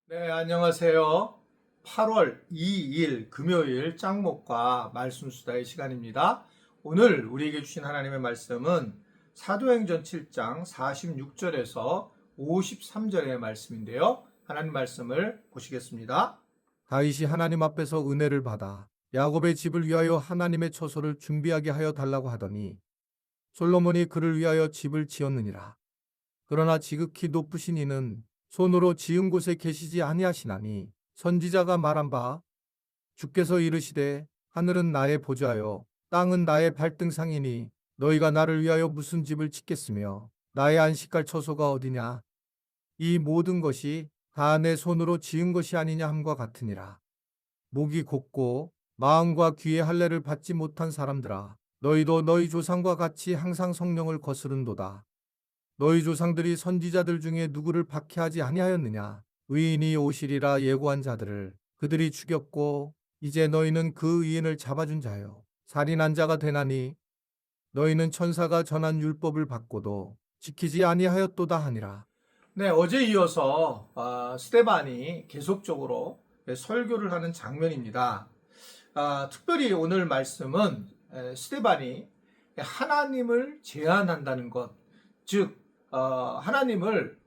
네, 안녕하세요. 8월 2일 금요일 짱목과 말씀 수다의 시간입니다. 오늘 우리에게 주신 하나님의 말씀은 사도행전 7장 46절에서 53절의 말씀인데요. 하나님 말씀을 보시겠습니다. 다윗이 하나님 앞에서 은혜를 받아 야곱의 집을 위하여 하나님의 처소를 준비하게 하여 달라고 하더니 솔로몬이 그를 위하여 집을 지었느니라. 그러나 지극히 높으신 이는 손으로 지은 곳에 계시지 아니하시나니 선지자가 말한 바 주께서 이르시되 하늘은 나의 보좌요 땅은 나의 발등상이니 너희가 나를 위하여 무슨 집을 짓겠으며 나의 안식할 처소가 어디냐. 이 모든 것이 다 내 손으로 지은 것이 아니냐 함과 같으니라. 목이 곧고 마음과 귀의 할례를 받지 못한 사람들아, 너희도 너희 조상과 같이 항상 성령을 거스른도다. 너희 조상들이 선지자들 중에 누구를 박해하지 아니하였느냐. 의인이 오시리라 예고한 자들을 그들이 죽였고 이제 너희는 그 의인을 잡아준 자요 살인한 자가 되나니 너희는 천사가 전한 율법을 받고도 지키지 아니하였도다 하니라. 네, 어제 이어서 스데반이 계속적으로 설교를 하는 장면입니다. 특별히 오늘 말씀은 스데반이 하나님을 제안한다는 것, 즉 하나님을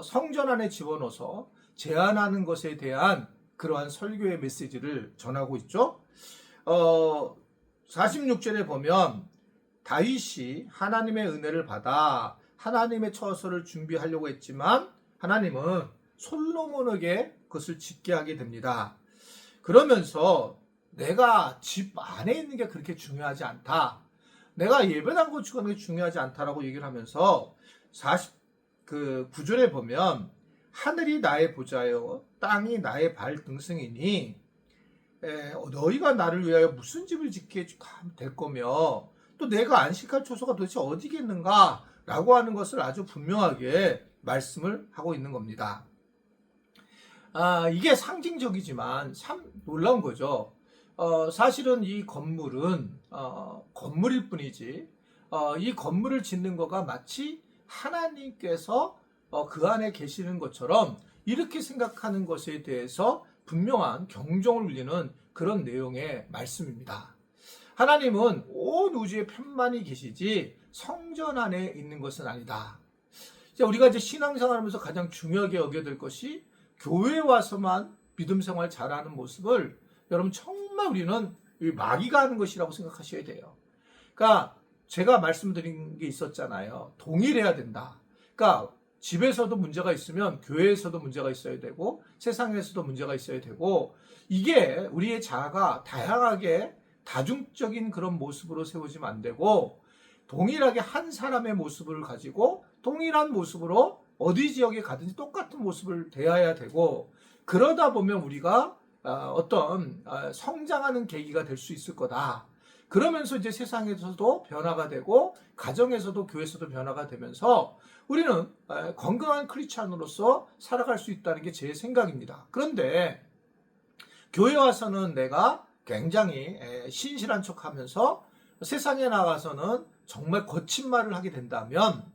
성전 안에 집어넣어서 제안하는 것에 대한 그러한 설교의 메시지를 전하고 있죠. 46절에 보면 다윗이 하나님의 은혜를 받아 하나님의 처소를 준비하려고 했지만 하나님은 솔로몬에게 그것을 짓게 하게 됩니다. 그러면서 내가 집 안에 있는 게 그렇게 중요하지 않다. 내가 예배당 건축하는 게 중요하지 않다라고 얘기를 하면서 49절에 보면 하늘이 나의 보좌요 땅이 나의 발등승이니 너희가 나를 위하여 무슨 집을 짓게 될 거며 또 내가 안식할 처소가 도대체 어디겠는가 라고 하는 것을 아주 분명하게 말씀을 하고 있는 겁니다. 이게 상징적이지만 참 놀라운 거죠. 사실은 이 건물은 건물일 뿐이지 이 건물을 짓는 거가 마치 하나님께서 그 안에 계시는 것처럼 이렇게 생각하는 것에 대해서 분명한 경종을 울리는 그런 내용의 말씀입니다. 하나님은 온 우주에 편만히 계시지 성전 안에 있는 것은 아니다. 우리가 이제 신앙생활하면서 가장 중요하게 여겨야 될 것이 교회에 와서만 믿음 생활 잘하는 모습을 여러분 정말 우리는 마귀가 하는 것이라고 생각하셔야 돼요. 그러니까 제가 말씀드린 게 있었잖아요. 동일해야 된다. 그러니까 집에서도 문제가 있으면 교회에서도 문제가 있어야 되고 세상에서도 문제가 있어야 되고 이게 우리의 자아가 다양하게 다중적인 그런 모습으로 세워지면 안 되고 동일하게 한 사람의 모습을 가지고 동일한 모습으로 어디 지역에 가든지 똑같은 모습을 대해야 되고 그러다 보면 우리가 어떤 성장하는 계기가 될 수 있을 거다. 그러면서 이제 세상에서도 변화가 되고 가정에서도 교회에서도 변화가 되면서 우리는 건강한 크리스찬으로서 살아갈 수 있다는 게 제 생각입니다. 그런데 교회 와서는 내가 굉장히 신실한 척하면서 세상에 나가서는 정말 거친 말을 하게 된다면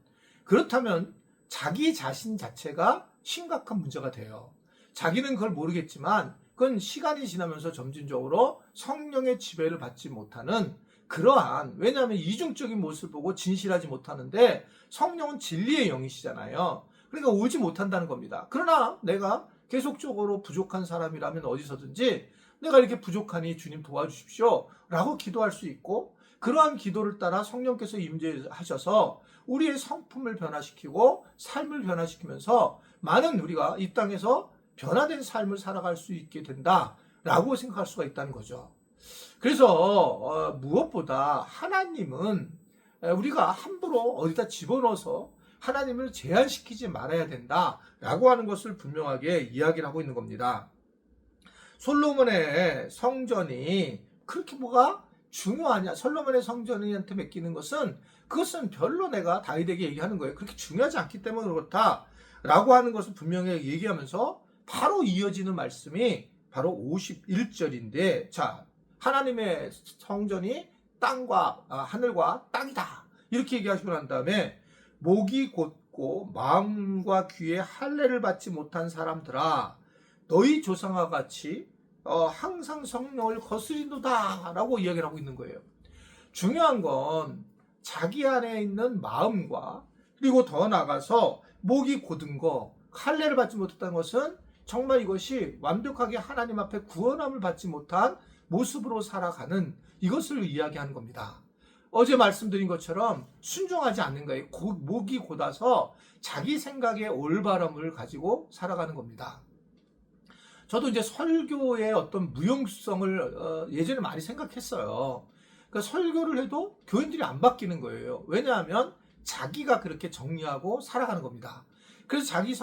그렇다면 자기 자신 자체가 심각한 문제가 돼요. 자기는 그걸 모르겠지만 그건 시간이 지나면서 점진적으로 성령의 지배를 받지 못하는 그러한 왜냐하면 이중적인 모습을 보고 진실하지 못하는데 성령은 진리의 영이시잖아요. 그러니까 오지 못한다는 겁니다. 그러나 내가 계속적으로 부족한 사람이라면 어디서든지 내가 이렇게 부족하니 주님 도와주십시오 라고 기도할 수 있고 그러한 기도를 따라 성령께서 임재하셔서 우리의 성품을 변화시키고 삶을 변화시키면서 많은 우리가 이 땅에서 변화된 삶을 살아갈 수 있게 된다라고 생각할 수가 있다는 거죠. 그래서 무엇보다 하나님은 우리가 함부로 어디다 집어넣어서 하나님을 제한시키지 말아야 된다라고 하는 것을 분명하게 이야기를 하고 있는 겁니다. 솔로몬의 성전이 그렇게 뭐가 중요하냐? 솔로몬의 성전이한테 맡기는 것은 그것은 별로 내가 다윗에게 얘기하는 거예요. 그렇게 중요하지 않기 때문에 그렇다라고 하는 것을 분명히 얘기하면서 바로 이어지는 말씀이 바로 51절인데 자 하나님의 성전이 땅과 하늘과 땅이다 이렇게 얘기하시고 난 다음에 목이 곧고 마음과 귀에 할례를 받지 못한 사람들아 너희 조상과 같이 항상 성령을 거스리노다 라고 이야기를 하고 있는 거예요. 중요한 건 자기 안에 있는 마음과 그리고 더 나아가서 목이 곧은 거, 할례를 받지 못했다는 것은 정말 이것이 완벽하게 하나님 앞에 구원함을 받지 못한 모습으로 살아가는 이것을 이야기하는 겁니다. 어제 말씀드린 것처럼 순종하지 않는 거예요. 목이 곧아서 자기 생각의 올바름을 가지고 살아가는 겁니다. 저도 이제 설교의 어떤 무용성을 예전에 많이 생각했어요. 그러니까 설교를 해도 교인들이 안 바뀌는 거예요. 왜냐하면 자기가 그렇게 정리하고 살아가는 겁니다. 그래서 자기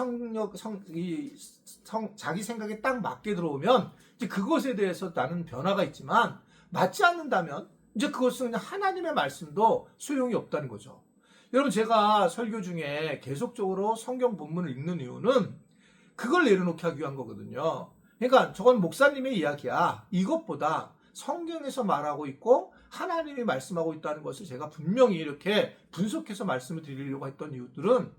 자기 생각에 딱 맞게 들어오면 이제 그것에 대해서 나는 변화가 있지만 맞지 않는다면 이제 그것은 그냥 하나님의 말씀도 소용이 없다는 거죠. 여러분, 제가 설교 중에 계속적으로 성경 본문을 읽는 이유는 그걸 내려놓게 하기 위한 거거든요. 그러니까 저건 목사님의 이야기야. 이것보다 성경에서 말하고 있고 하나님이 말씀하고 있다는 것을 제가 분명히 이렇게 분석해서 말씀을 드리려고 했던 이유들은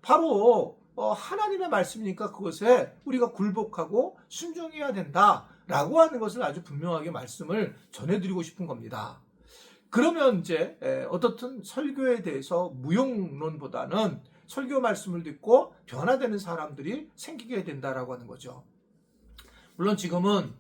바로 하나님의 말씀이니까 그것에 우리가 굴복하고 순종해야 된다라고 하는 것을 아주 분명하게 말씀을 전해드리고 싶은 겁니다. 그러면 이제 어떻든 설교에 대해서 무용론보다는 설교 말씀을 듣고 변화되는 사람들이 생기게 된다라고 하는 거죠. 물론 지금은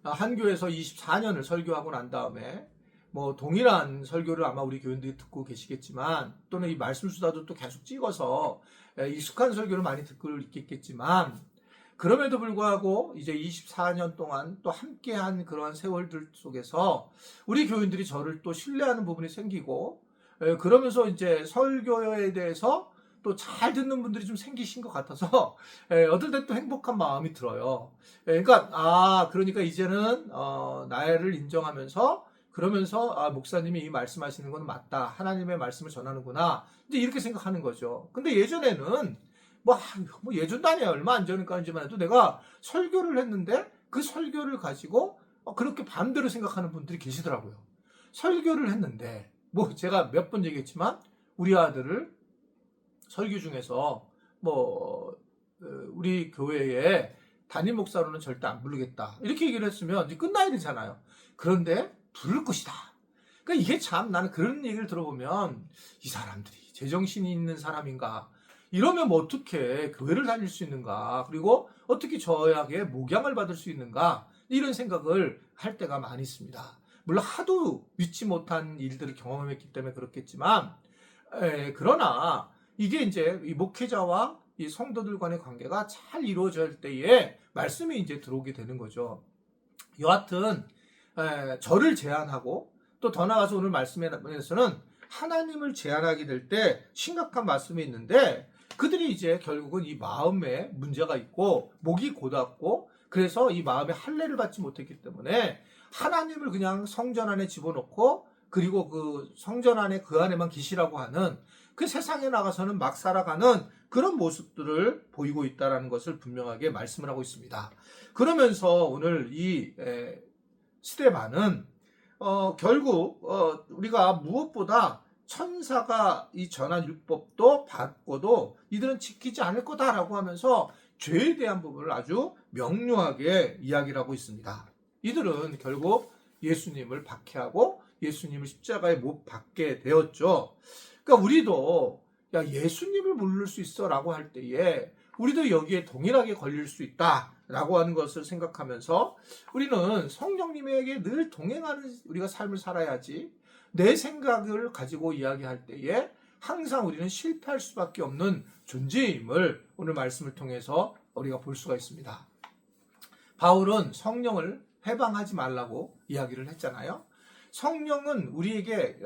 한 교회에서 24년을 설교하고 난 다음에 뭐 동일한 설교를 아마 우리 교인들이 듣고 계시겠지만, 또는 이 말씀 수다도 또 계속 찍어서 익숙한 설교를 많이 듣고 있겠지만, 그럼에도 불구하고 이제 24년 동안 또 함께한 그러한 세월들 속에서 우리 교인들이 저를 또 신뢰하는 부분이 생기고, 그러면서 이제 설교에 대해서 또 잘 듣는 분들이 좀 생기신 것 같아서 어떨 때 또 행복한 마음이 들어요. 그러니까 이제는 나를 인정하면서, 그러면서 목사님이 이 말씀하시는 건 맞다, 하나님의 말씀을 전하는구나, 이제 이렇게 생각하는 거죠. 근데 예전에는 뭐 예전도 아니야, 얼마 안 전까지만 해도 내가 설교를 했는데 그 설교를 가지고 그렇게 반대로 생각하는 분들이 계시더라고요. 설교를 했는데 뭐 제가 몇 번 얘기했지만 우리 아들을 설교 중에서 우리 교회에 담임 목사로는 절대 안 부르겠다 이렇게 얘기를 했으면 이제 끝나야 되잖아요. 그런데 부를 것이다. 그러니까 이게 참, 나는 그런 얘기를 들어보면 이 사람들이 제정신이 있는 사람인가, 이러면 뭐 어떻게 교회를 다닐 수 있는가, 그리고 어떻게 저에게 목양을 받을 수 있는가, 이런 생각을 할 때가 많이 있습니다. 물론 하도 믿지 못한 일들을 경험했기 때문에 그렇겠지만, 그러나 이게 이제 이 목회자와 이 성도들 간의 관계가 잘 이루어질 때에 말씀이 이제 들어오게 되는 거죠. 여하튼 저를 제안하고, 또 더 나아가서 오늘 말씀에서는 하나님을 제안하게 될 때 심각한 말씀이 있는데, 그들이 이제 결국은 이 마음에 문제가 있고 목이 곧았고, 그래서 이 마음에 할례를 받지 못했기 때문에 하나님을 그냥 성전 안에 집어넣고, 그리고 그 성전 안에 그 안에만 계시라고 하는, 그 세상에 나가서는 막 살아가는 그런 모습들을 보이고 있다는 것을 분명하게 말씀을 하고 있습니다. 그러면서 오늘 이 스데반은 결국 우리가 무엇보다 천사가 이 전한 율법도 받고도 이들은 지키지 않을 거다라고 하면서 죄에 대한 부분을 아주 명료하게 이야기를 하고 있습니다. 이들은 결국 예수님을 박해하고 예수님을 십자가에 못 박게 되었죠. 그러니까 우리도 예수님을 모를 수 있어 라고 할 때에 우리도 여기에 동일하게 걸릴 수 있다 라고 하는 것을 생각하면서, 우리는 성령님에게 늘 동행하는 우리가 삶을 살아야지, 내 생각을 가지고 이야기할 때에 항상 우리는 실패할 수밖에 없는 존재임을 오늘 말씀을 통해서 우리가 볼 수가 있습니다. 바울은 성령을 해방하지 말라고 이야기를 했잖아요. 성령은 우리에게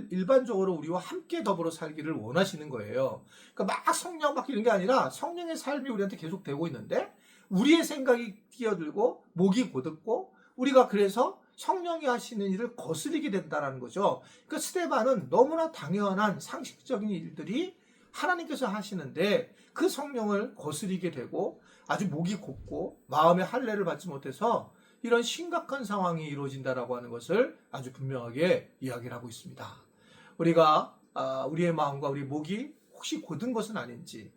일반적으로 우리와 함께 더불어 살기를 원하시는 거예요. 그러니까 막 성령 막 이런 게 아니라 성령의 삶이 우리한테 계속 되고 있는데, 우리의 생각이 끼어들고 목이 곧었고, 우리가 그래서 성령이 하시는 일을 거스르게 된다는 거죠. 그러니까 스데반은 너무나 당연한 상식적인 일들이 하나님께서 하시는데 그 성령을 거스르게 되고 아주 목이 곧고 마음의 할례를 받지 못해서 이런 심각한 상황이 이루어진다라고 하는 것을 아주 분명하게 이야기를 하고 있습니다. 우리가 우리의 마음과 우리 목이 혹시 곧은 것은 아닌지,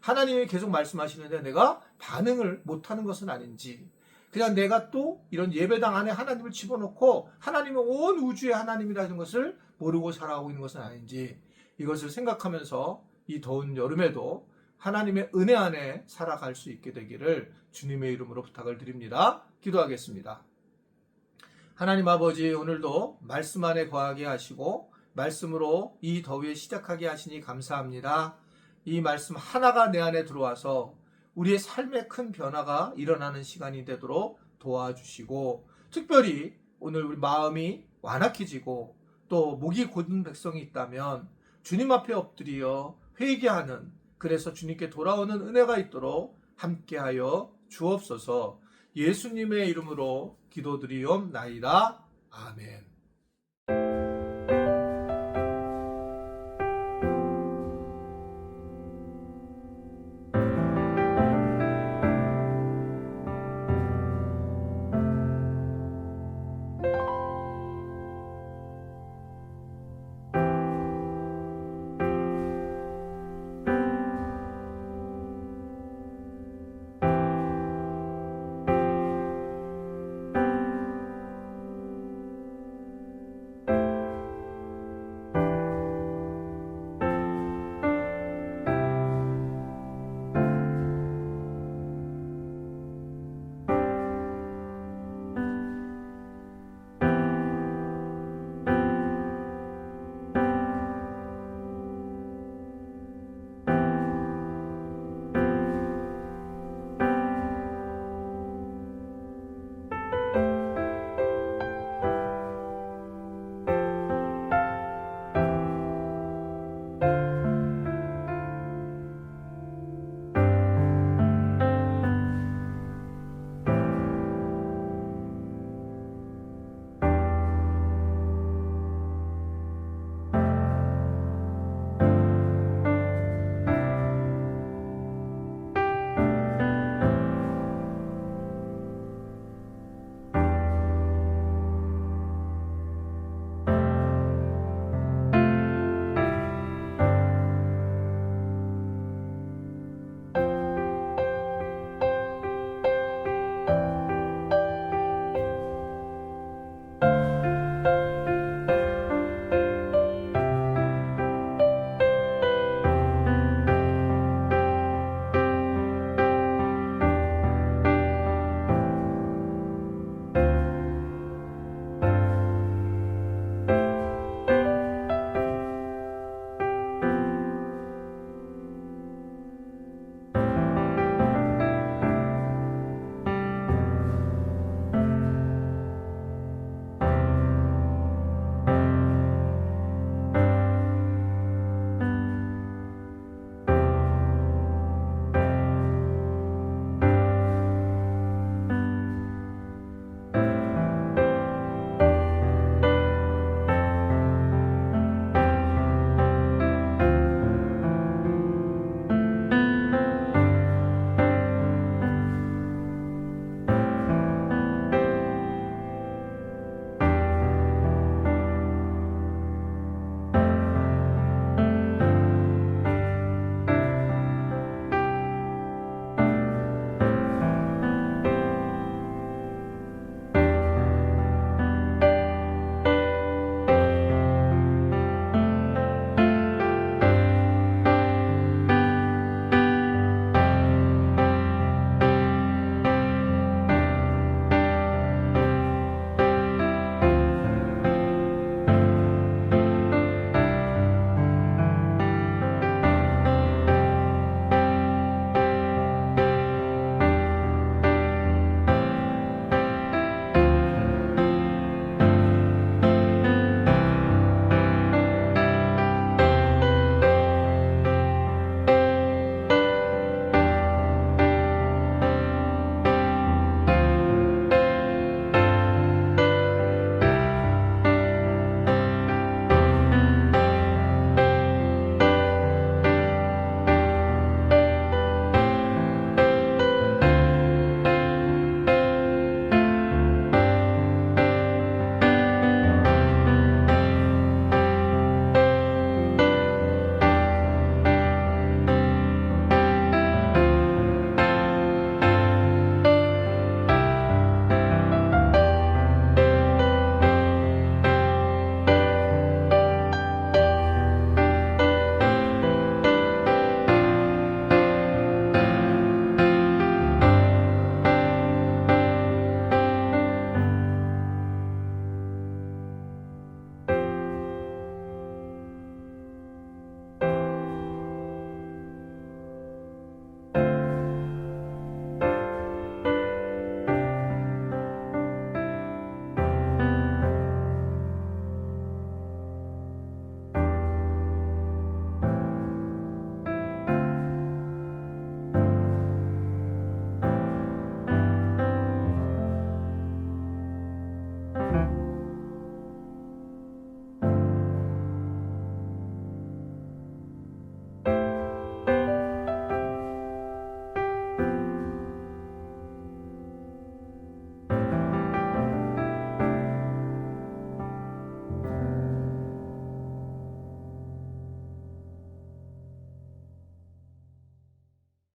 하나님이 계속 말씀하시는데 내가 반응을 못하는 것은 아닌지, 그냥 내가 또 이런 예배당 안에 하나님을 집어넣고 하나님은 온 우주의 하나님이라는 것을 모르고 살아가고 있는 것은 아닌지, 이것을 생각하면서 이 더운 여름에도 하나님의 은혜 안에 살아갈 수 있게 되기를 주님의 이름으로 부탁을 드립니다. 기도하겠습니다. 하나님 아버지, 오늘도 말씀 안에 거하게 하시고 말씀으로 이 더위에 시작하게 하시니 감사합니다. 이 말씀 하나가 내 안에 들어와서 우리의 삶에 큰 변화가 일어나는 시간이 되도록 도와주시고, 특별히 오늘 우리 마음이 완악해지고 또 목이 곧은 백성이 있다면 주님 앞에 엎드려 회개하는, 그래서 주님께 돌아오는 은혜가 있도록 함께하여 주옵소서. 예수님의 이름으로 기도드리옵나이다. 아멘.